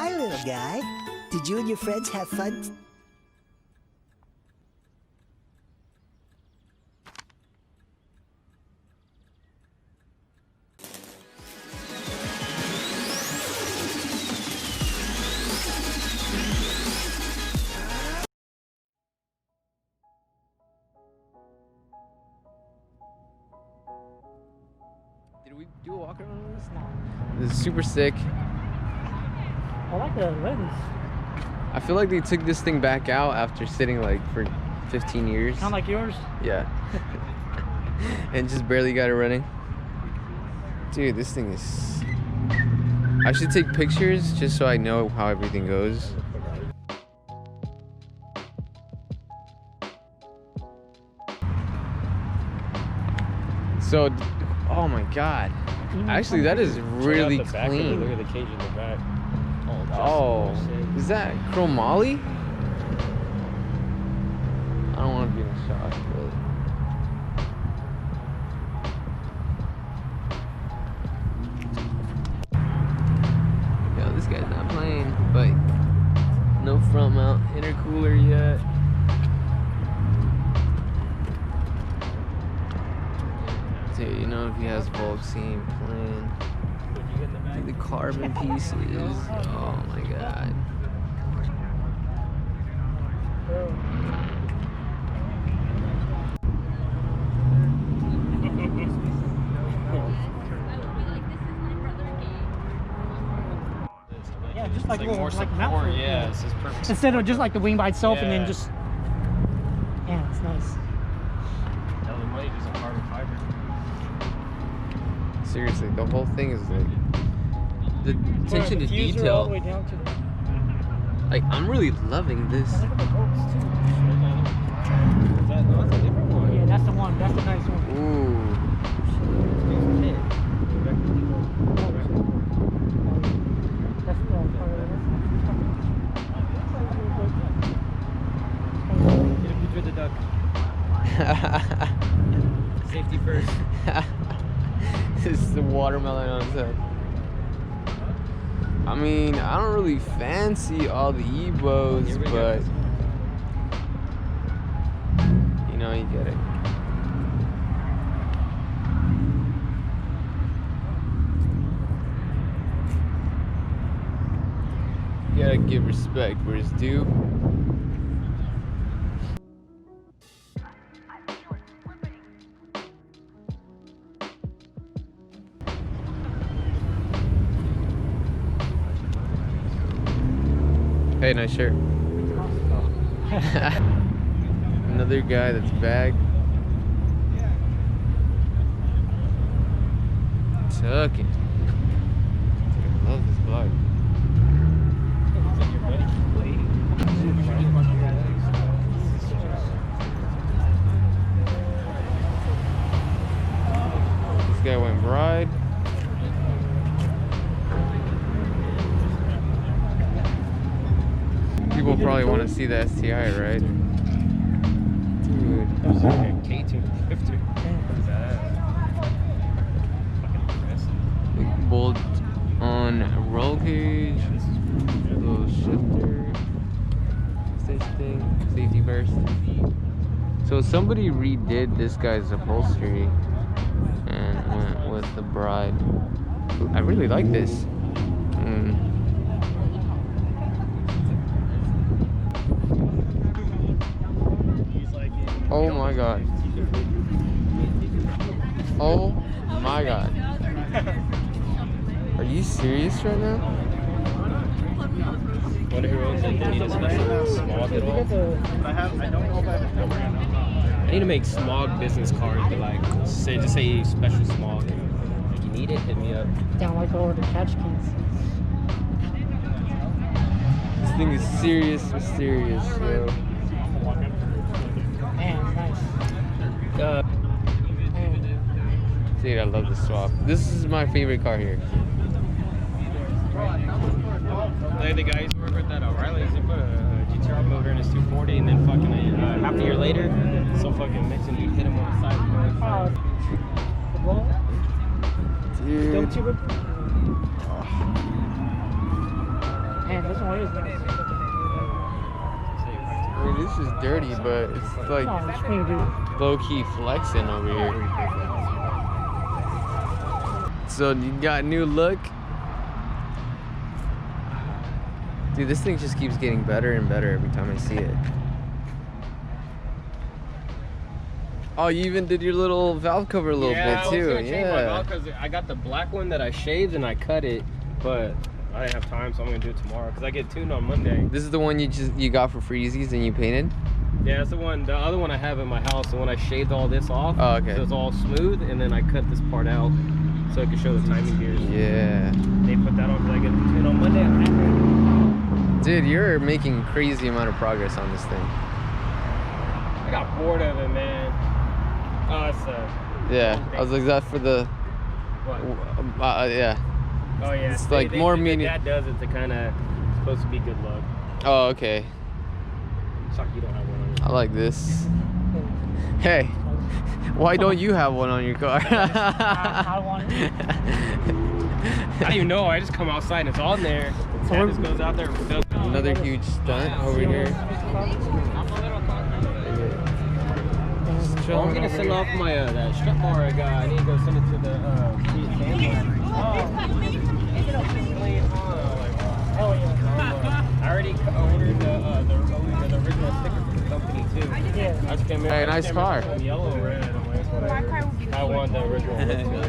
Hi, little guy. Did you and your friends have fun? Did we do a walk around on this? No. This is super sick. I like the lens. I feel like they took this thing back out after sitting like for 15 years. Kind of like yours? Yeah. And just barely got it running. Dude, this thing is... I should take pictures just so I know how everything goes. So, oh my god. Actually, that is really clean. Look at the cage in the back. Oh, is that chromoly? I don't want to be in a shot, but... Yo, this guy's not playing, but no front mount intercooler yet. Dude, you know if he has bulk seam playing. Dude, the carbon pieces. Oh my god. Yeah, just like, It's like more like support, mount. yeah, it's just perfect. Instead of just like the wing by itself and then Yeah. just... Yeah, it's nice. Tell the blade is a carbon fiber. Seriously, the whole thing is like the attention to Diffuser all detail. the way down to the... Like, I'm really loving this. Look at the bolts too. No, that's a different one. Yeah, that's the one. That's the nice one. Ooh. That's the part of Get a picture of the duck. Safety first. This is the watermelon on his head. I mean, I don't really fancy all the Ebos, but you know, you get it. You gotta give respect where it's due. Hey, nice shirt. Another guy that's bagged. Tucking. Dude, I love this vlog. This guy went bride. People probably want to see the STI, right? Dude. There's a K250. Fucking impressive. Big bolt on a roll cage. A little shifter. This thing. Safety first. So somebody redid this guy's upholstery and went with the bride. I really like this. Oh my god. Oh my god. Are you serious right now? Wonder who owns it. They need a special smog at all. I need to make smog business cards, but like, just say special smog. If you need it, hit me up. down like all the catch cans. This thing is serious, mysterious, yo. Man, it's nice. Dude, I love the swap. This is my favorite car here. Like the guys who work with that O'Reilly's, they put a GTR motor in his 240, and then fucking half a year later, some fucking Mexican dude hit him on the side of The blow? Dude. Don't you rip? Man, No, it is nice. I mean, this is dirty, but it's like No, it's clean, dude. low-key flexing over here. So you got a new look. Dude, this thing just keeps getting better and better every time I see it. Oh, you even did your little valve cover a little bit too. I was gonna change my valve 'cause I got the black one that I shaved and I cut it, but I didn't have time, so I'm gonna do it tomorrow because I get tuned on Monday. This is the one you got for freezies and you painted? Yeah, that's the one. The other one I have in my house, the one I shaved all this off. Oh, okay. So it's all smooth, and then I cut this part out so I can show the timing gears. Yeah. They put that on because I get tuned on Monday. Dude, you're making crazy amount of progress on this thing. I got bored of it, man. Oh, it's Yeah, I was like, is that for the... what? Yeah. Oh yeah. It's like more meaning. That does it to kind of supposed to be good luck. Oh, okay. Sorry, you don't have one on your I like this. Hey, why don't you have one on your car? I want it. I don't even know. I just come outside and it's on there. So Dad just goes out there and fills it. Another huge stunt over here. Well, I'm gonna send off my that strap bar I got. I need to go send it to the Oh yeah. I already ordered the original sticker for the company too. Yeah. I just can't remember. Hey, nice car. Yellow or red. I want the original.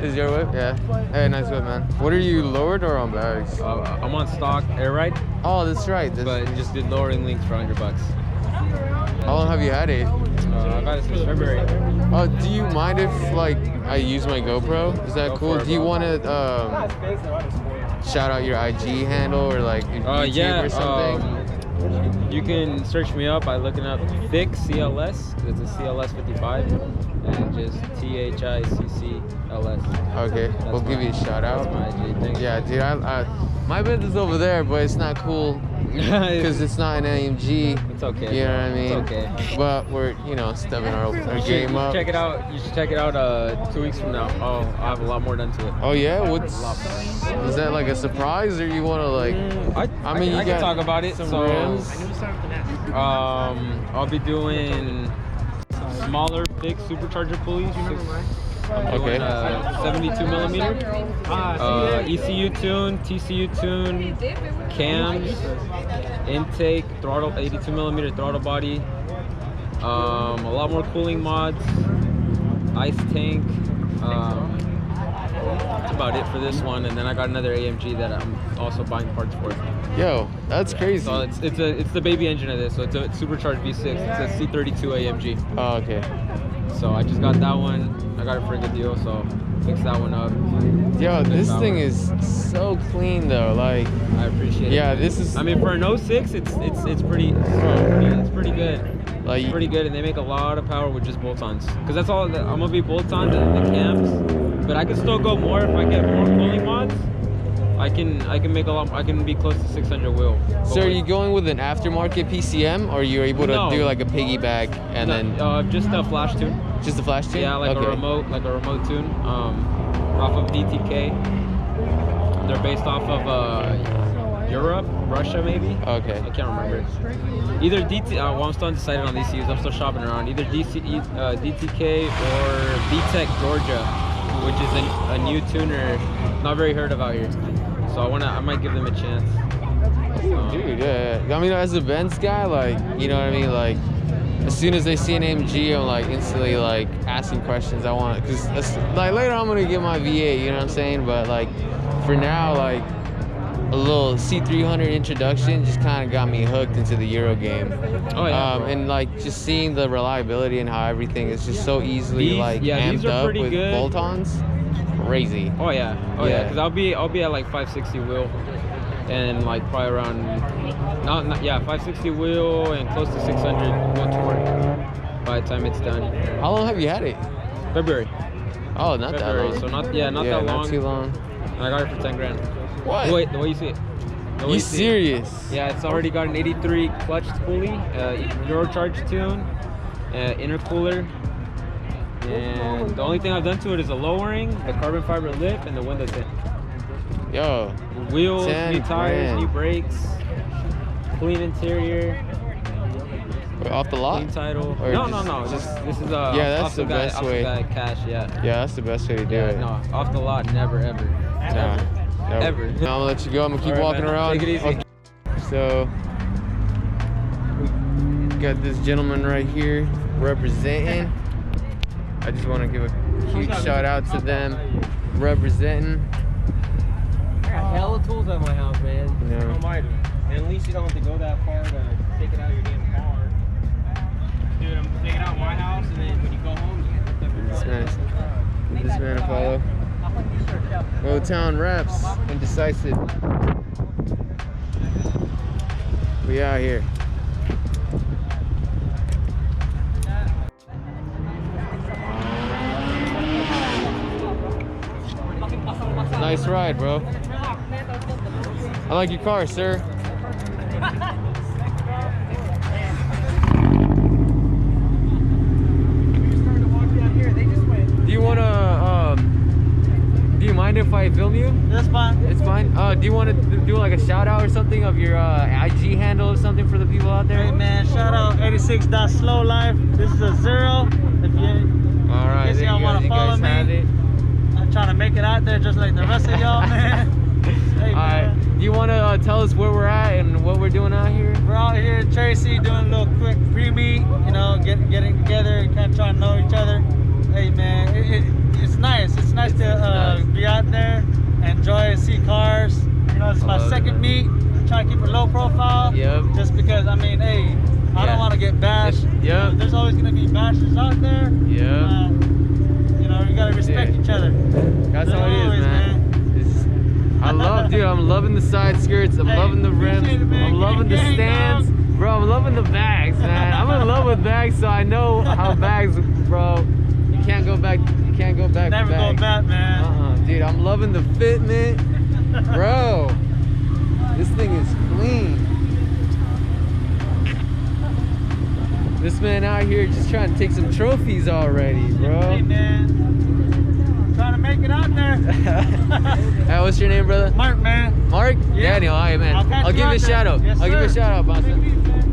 Is your whip? Yeah. Hey, nice whip, man. What are you, lowered or on bags? I'm on stock air ride, Oh, that's right. but just did lowering links for $100. How long have you had it? I've had it since February. Oh, do you mind if like I use my GoPro? Is that Go cool? for it, Do you bro. want to shout out your IG handle or like YouTube Yeah, or something? you can search me up by looking up Thick CLS. It's a CLS 55, and just THICCLS. Okay, we'll give you a shout out. That's my IG. Thanks. Yeah, dude, my bed is over there, but it's not cool because it's not an AMG. It's okay. You know what I mean? It's okay. But we're, stepping our You game should up. check it out. You should check it out 2 weeks from now. I'll have a lot more done to it. Oh yeah, is that like a surprise or you want to like? I mean, I you can got talk about it. some So, rims. I'll be doing smaller, thick supercharger pulleys. I'm doing, 72 millimeter. ECU tune, TCU tune, cams, intake, throttle, 82 millimeter throttle body. A lot more cooling mods, ice tank. That's about it for this one, and then I got another AMG that I'm also buying parts for. Yo, that's crazy. So it's the baby engine of this. So it's a supercharged V6. It's a C32 AMG. Oh, okay. So I just got that one. I got it for a good deal, so fixed that one up. Yo, this thing is so clean though. Like, I appreciate it. yeah, this is. I mean, for an 06, it's pretty good. Like, It's pretty good, and they make a lot of power with just bolt-ons. Cause that's all. I'm gonna be bolt-ons and the cams, but I can still go more if I get more cooling mods. I can make a lot. I can be close to 600 wheel. So are you going with an aftermarket PCM, or you're able to No. do like a piggyback and then just a flash tune. just a flash tune? Yeah, like okay. a remote tune. Off of DTK. They're based off of Europe, Russia maybe. Okay. I can't remember. Either well, I'm still undecided on these. I'm still shopping around. Either DTK or VTEC Georgia, which is a new tuner, not very heard of out here. So I might give them a chance. Dude, yeah. I mean, as a Benz guy, like, you know what I mean? Like, as soon as they see an AMG, I'm like instantly like asking questions. I want, cause like later I'm gonna get my V8. You know what I'm saying? But like, for now, like a little C300 introduction just kind of got me hooked into the Euro game. Oh yeah. And like just seeing the reliability and how everything is just so easily These amped are up pretty with good. bolt-ons. Crazy. Oh yeah. Oh yeah. Yeah. Cause I'll be at like 560 wheel, and like probably around 560 wheel and close to 600 wheel torque by the time it's done. How long have you had it? February. Oh, not that long. So not that long. Not too long. And I got it for 10 grand. What? Wait, the way you see it. The way You see it. serious? Yeah, it's already got an 83 clutch pulley, Eurocharge tune, intercooler, and the only thing I've done to it is the lowering, the carbon fiber lip, and the window tint. Yo, Wheels, 10 new tires, grand. new brakes, clean interior, Off the lot? clean title. Or No, just- no. This is Yeah, that's off the guy, best off way. The guy cash, yeah. Yeah, that's the best way to do Yeah, it. no, off the lot, never, ever. Nah, nope. Ever. I'm gonna let you go. I'm gonna keep All right, walking man. around. Take it easy. Okay. So we got this gentleman right here representing. I just want to give a huge shout out to them representing. I got hella tools at my house, man. You know. Almighty. And at least you don't have to go that far to take it out of your damn car. Dude, I'm taking it out of my house, and then when you go home, you have to Give this man a follow. Motown Raps, Indecisive. We out here. Nice ride, bro. I like your car, sir. Do you mind if I film you? That's fine. It's fine. Do you want to do like a shout out or something of your IG handle or something for the people out there? Hey man, shout out 86.slowlife. This is a 0. If you All right, guess there y'all you wanna guys, follow me. have it. I'm trying to make it out there just like the rest of y'all, man. Hey All right. man, Do you want to tell us where we're at and what we're doing out here? we're out here in Tracy doing a little quick pre-meet, you know, getting together and kind of trying to know each other. Hey man, it's nice. It's nice to nice. be out there, enjoy, see cars. You know, it's my love it, second man. meet. I'm trying to keep it low profile. Yep. Just because, I mean, hey, I Yeah. don't want to get bashed. Yep. You know, there's always going to be bashers out there. Yeah. You know, you got to respect Dude. each other. That's how it is, Always, man. Dude, I'm loving the side skirts. I'm Hey, loving the rims. appreciate it, man. I'm loving the Gang, stands. Bro, I'm loving the bags, man. I'm in love with bags, so I know how bags, bro. You can't go back. You can't go back. Never to go bags. back, man. Dude, I'm loving the fitment. Bro, this thing is clean. This man out here just trying to take some trophies already, bro. Hey, man. Trying to make it out there. Hey, what's your name, brother? Mark, man. Mark? Yeah. Daniel, all right, man. I'll catch I'll you give you out a there. shout out. Yes, I'll give you a sir. shout out, boss. Take it easy, man.